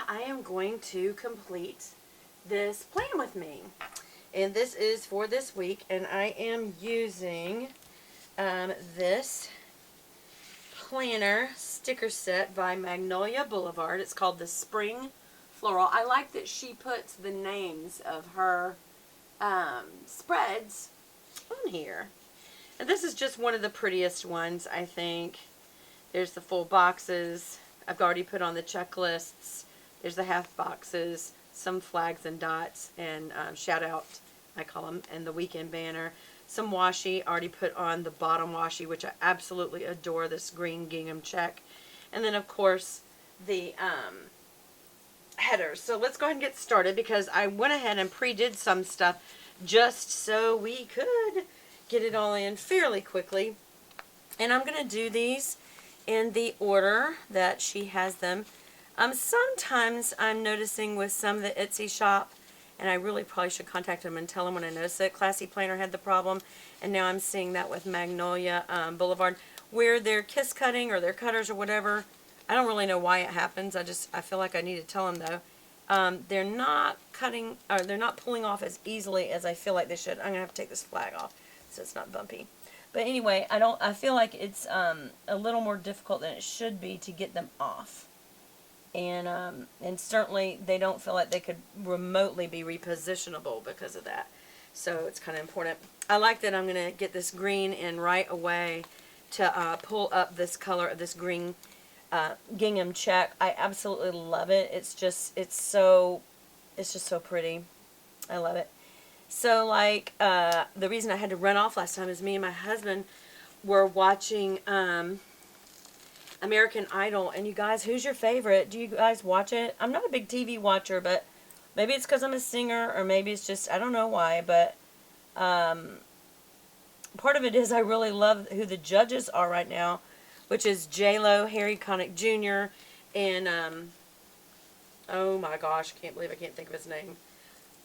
I am going to complete this plan with me. And this is for this week, and I am using this planner sticker set by Magnolia Boulevard. It's called the Spring Floral. I like that she puts the names of her spreads on here. And this is just one of the prettiest ones, I think. There's the full boxes. I've already put on the checklists. There's the half boxes, some flags and dots, and shout out, I call them, and the weekend banner. Some washi, already put on the bottom washi, which I absolutely adore, this green gingham check. And then, of course, the headers. So let's go ahead and get started, because I went ahead and pre-did some stuff just so we could get it all in fairly quickly. And I'm going to do these in the order that she has them. Sometimes I'm noticing with some of the Etsy shop, and I really probably should contact them and tell them when I notice it. Classy Planner had the problem, and now I'm seeing that with Magnolia Boulevard, where they're kiss cutting or their cutters or whatever. I don't really know why it happens. I feel like I need to tell them though. They're not cutting, or they're not pulling off as easily as I feel like they should. I'm gonna have to take this flag off so it's not bumpy. But anyway, I feel like it's a little more difficult than it should be to get them off. And certainly they don't feel like they could remotely be repositionable because of that. So it's kind of important. I like that I'm going to get this green in right away to pull up this color of this green gingham check. I absolutely love it. It's just so pretty. I love it. So, like, the reason I had to run off last time is me and my husband were watching American Idol. And you guys, who's your favorite? Do you guys watch it? I'm not a big TV watcher, but maybe it's because I'm a singer, or maybe it's just, I don't know why. But part of it is I really love who the judges are right now, which is J-Lo, Harry Connick Jr., and, oh my gosh, I can't believe I can't think of his name.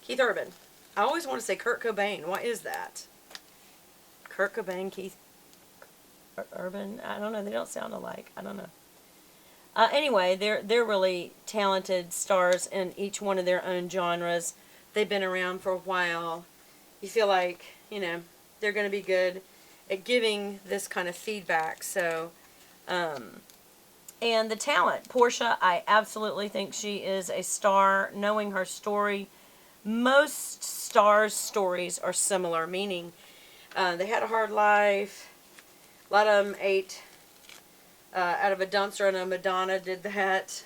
Keith Urban. I always want to say Kurt Cobain. What is that? Kurt Cobain, Keith Urban? I don't know. They don't sound alike. I don't know. Anyway, they're really talented stars in each one of their own genres. They've been around for a while. You feel like, you know, they're going to be good at giving this kind of feedback. So, and the talent. Portia, I absolutely think she is a star. Knowing her story, most stars' stories are similar, meaning they had a hard life. A lot of them ate out of a dumpster. I know Madonna did that,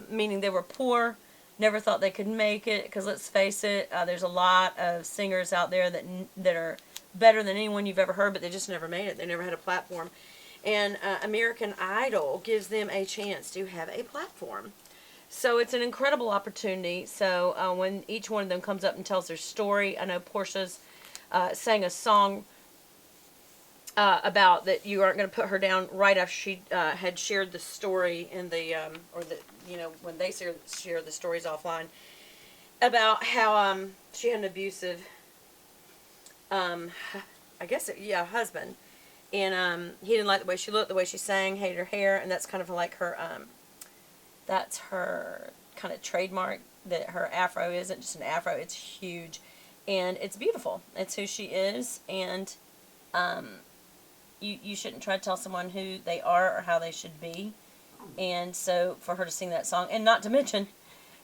meaning they were poor, never thought they could make it, because let's face it, there's a lot of singers out there that are better than anyone you've ever heard, but they just never made it. They never had a platform. And American Idol gives them a chance to have a platform. So it's an incredible opportunity. So when each one of them comes up and tells their story, I know Portia's sang a song about that you aren't going to put her down right after she had shared the story in the, when they share the stories offline, about how she had an abusive, husband. And he didn't like the way she looked, the way she sang, hated her hair, and that's kind of like her, that's her kind of trademark, that her afro isn't just an afro, it's huge. And it's beautiful. It's who she is, and you shouldn't try to tell someone who they are or how they should be. And so for her to sing that song, and not to mention,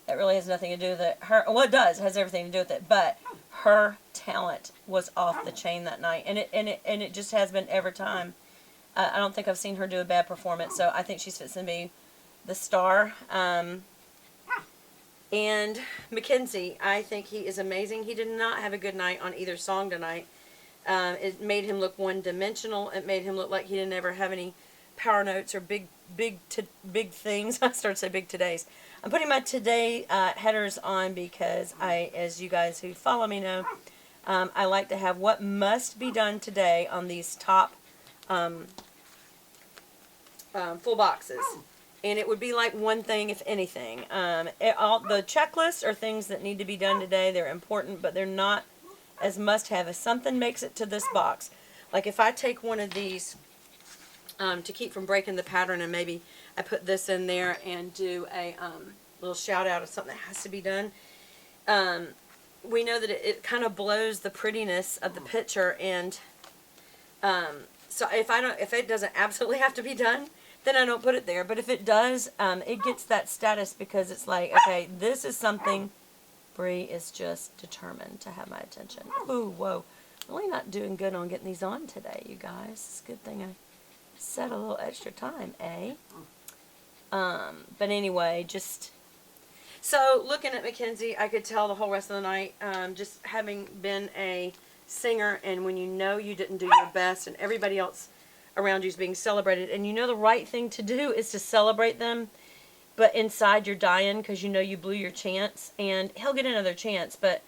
that really has nothing to do with it. Well, it does, it has everything to do with it, but her talent was off the chain that night, and it just has been every time. I don't think I've seen her do a bad performance, so I think she's fixing to be the star. And Mackenzie, I think he is amazing. He did not have a good night on either song tonight. It made him look one-dimensional. It made him look like he didn't ever have any power notes or big things. I started to say big todays. I'm putting my today headers on because as you guys who follow me know, I like to have what must be done today on these top full boxes. And it would be like one thing, if anything. The checklists are things that need to be done today. They're important, but they're not as must-have. If something makes it to this box, like if I take one of these to keep from breaking the pattern, and maybe I put this in there and do a little shout out of something that has to be done. We know that it kind of blows the prettiness of the picture, and so if it doesn't absolutely have to be done, then I don't put it there. But if it does, it gets that status because it's like, okay, this is something. Bree is just determined to have my attention. Ooh, whoa. Really not doing good on getting these on today, you guys. It's a good thing I set a little extra time, eh? But anyway, just... So, looking at Mackenzie, I could tell the whole rest of the night, just having been a singer, and when you know you didn't do your best, and everybody else around you is being celebrated, and you know the right thing to do is to celebrate them, but inside you're dying because you know you blew your chance, and he'll get another chance, but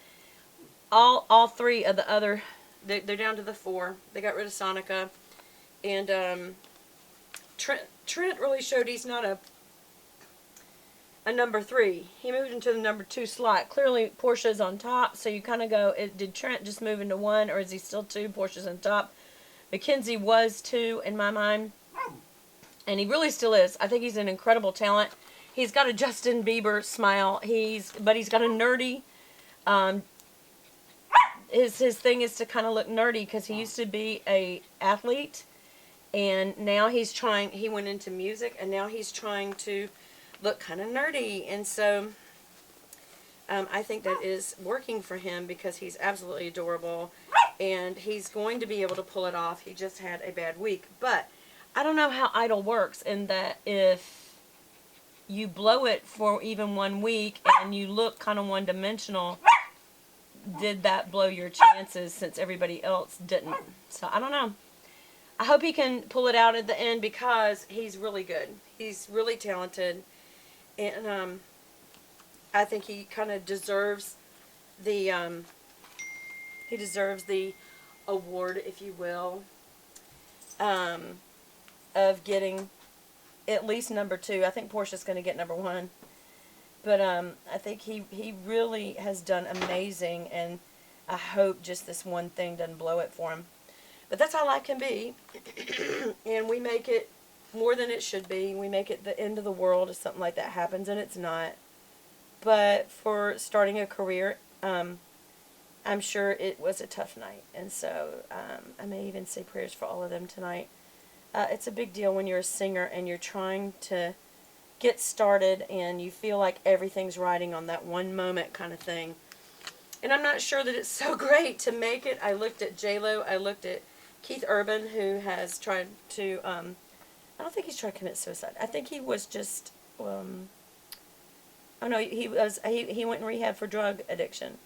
all three of the other, they're down to the 4. They got rid of Sonica, and Trent really showed he's not a number 3. He moved into the number 2 slot. Clearly, Portia's on top, so you kind of go, did Trent just move into 1, or is he still 2? Portia's on top. Mackenzie was 2 in my mind, and he really still is. I think he's an incredible talent. He's got a Justin Bieber smile. But he's got a nerdy. His thing is to kind of look nerdy because he used to be a athlete, and now he went into music, and now he's trying to look kind of nerdy, and so I think that is working for him because he's absolutely adorable, and he's going to be able to pull it off. He just had a bad week, but I don't know how Idol works in that if you blow it for even 1 week and you look kind of one-dimensional, did that blow your chances since everybody else didn't? So I don't know. I hope he can pull it out at the end because he's really good. He's really talented, and I think he kind of deserves the award, if you will, of getting at least number 2. I think Portia's going to get number 1. But I think he really has done amazing, and I hope just this one thing doesn't blow it for him. But that's how life can be. And we make it more than it should be. We make it the end of the world if something like that happens, and it's not. But for starting a career, I'm sure it was a tough night. And so I may even say prayers for all of them tonight. It's a big deal when you're a singer and you're trying to get started and you feel like everything's riding on that one moment kind of thing. And I'm not sure that it's so great to make it. I looked at J-Lo. I looked at Keith Urban, who has tried to, I don't think he's tried to commit suicide. I think he was just, oh no, he went in rehab for drug addiction.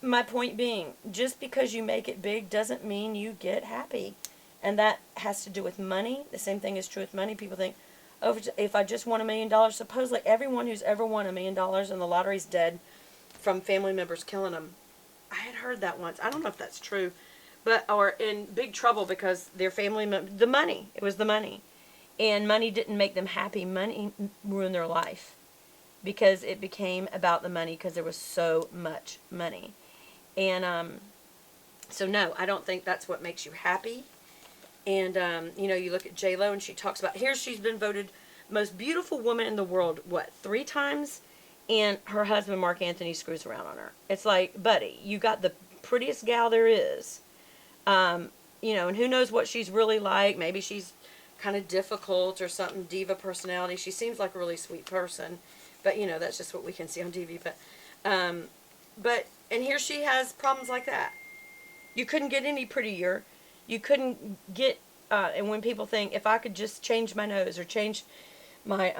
My point being, just because you make it big doesn't mean you get happy. And that has to do with money. The same thing is true with money. People think, oh, if I just won $1 million, supposedly everyone who's ever won $1 million and the lottery's dead from family members killing them. I had heard that once. I don't know if that's true, but or in big trouble because their family the money. It was the money, and money didn't make them happy. Money ruined their life because it became about the money because there was so much money, and so no, I don't think that's what makes you happy. And, you know, you look at J-Lo and she talks about, here she's been voted most beautiful woman in the world, 3 times? And her husband, Mark Anthony, screws around on her. It's like, buddy, you got the prettiest gal there is. You know, and who knows what she's really like. Maybe she's kind of difficult or something, diva personality. She seems like a really sweet person. But, you know, that's just what we can see on TV. And here she has problems like that. You couldn't get any prettier. You couldn't get, and when people think, if I could just change my nose or change my,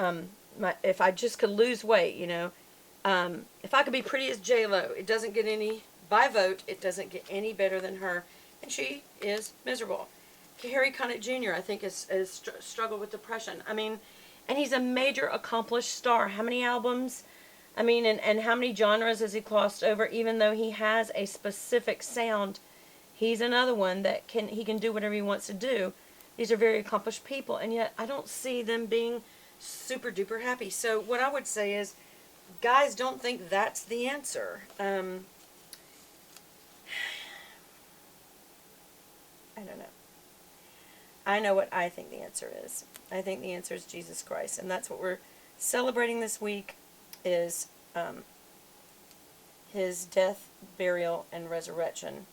if I just could lose weight, you know, if I could be pretty as J-Lo, it doesn't get any, by vote, it doesn't get any better than her, and she is miserable. Harry Connick Jr., I think, has struggled with depression. I mean, and he's a major accomplished star. How many albums? I mean, and how many genres has he crossed over, even though he has a specific sound? He's another one that he can do whatever he wants to do. These are very accomplished people, and yet I don't see them being super duper happy. So what I would say is, guys, don't think that's the answer. I don't know. I know what I think the answer is. I think the answer is Jesus Christ, and that's what we're celebrating this week. is his death, burial, and resurrection.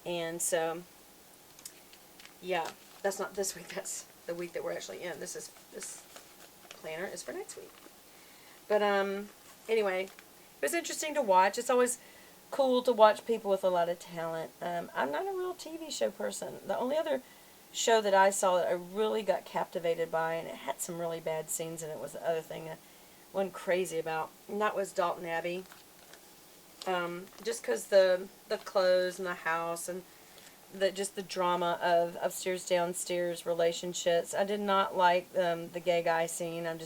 And so, yeah, that's not this week. That's the week that we're actually in. This planner is for next week. But anyway, it was interesting to watch. It's always cool to watch people with a lot of talent. I'm not a real TV show person. The only other show that I saw that I really got captivated by, and it had some really bad scenes in it, was the other thing I went crazy about, and that was Dalton Abbey. Just because the clothes and the house and just the drama of upstairs downstairs relationships. I did not like the gay guy scene. I'm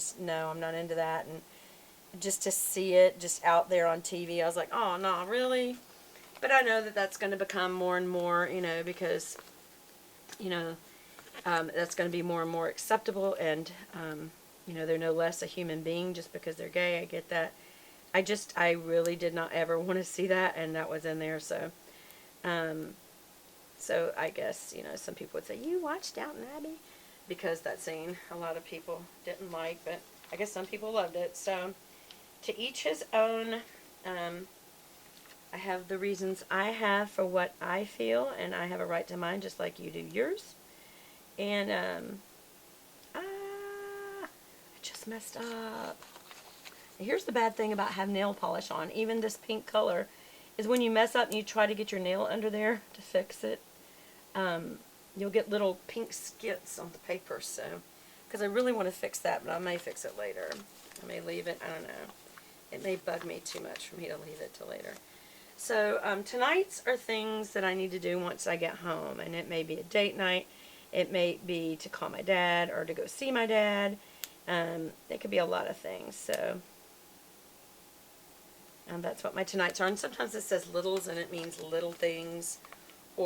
not into that. And just to see it just out there on TV, I was like, oh no, really? But I know that that's going to become more and more, because that's going to be more and more acceptable, and they're no less a human being just because they're gay. I get that. I really did not ever want to see that, and that was in there. So I guess, some people would say, you watched Downton Abbey? Because that scene a lot of people didn't like, but I guess some people loved it. So, to each his own. I have the reasons I have for what I feel, and I have a right to mine just like you do yours. And, I just messed up. Here's the bad thing about having nail polish on, even this pink color, is when you mess up and you try to get your nail under there to fix it, you'll get little pink skits on the paper, so, because I really want to fix that, but I may fix it later. I may leave it, I don't know. It may bug me too much for me to leave it till later. So, tonight's are things that I need to do once I get home, and it may be a date night, it may be to call my dad, or to go see my dad, it could be a lot of things, so... that's what my tonights are. And sometimes it says littles and it means little things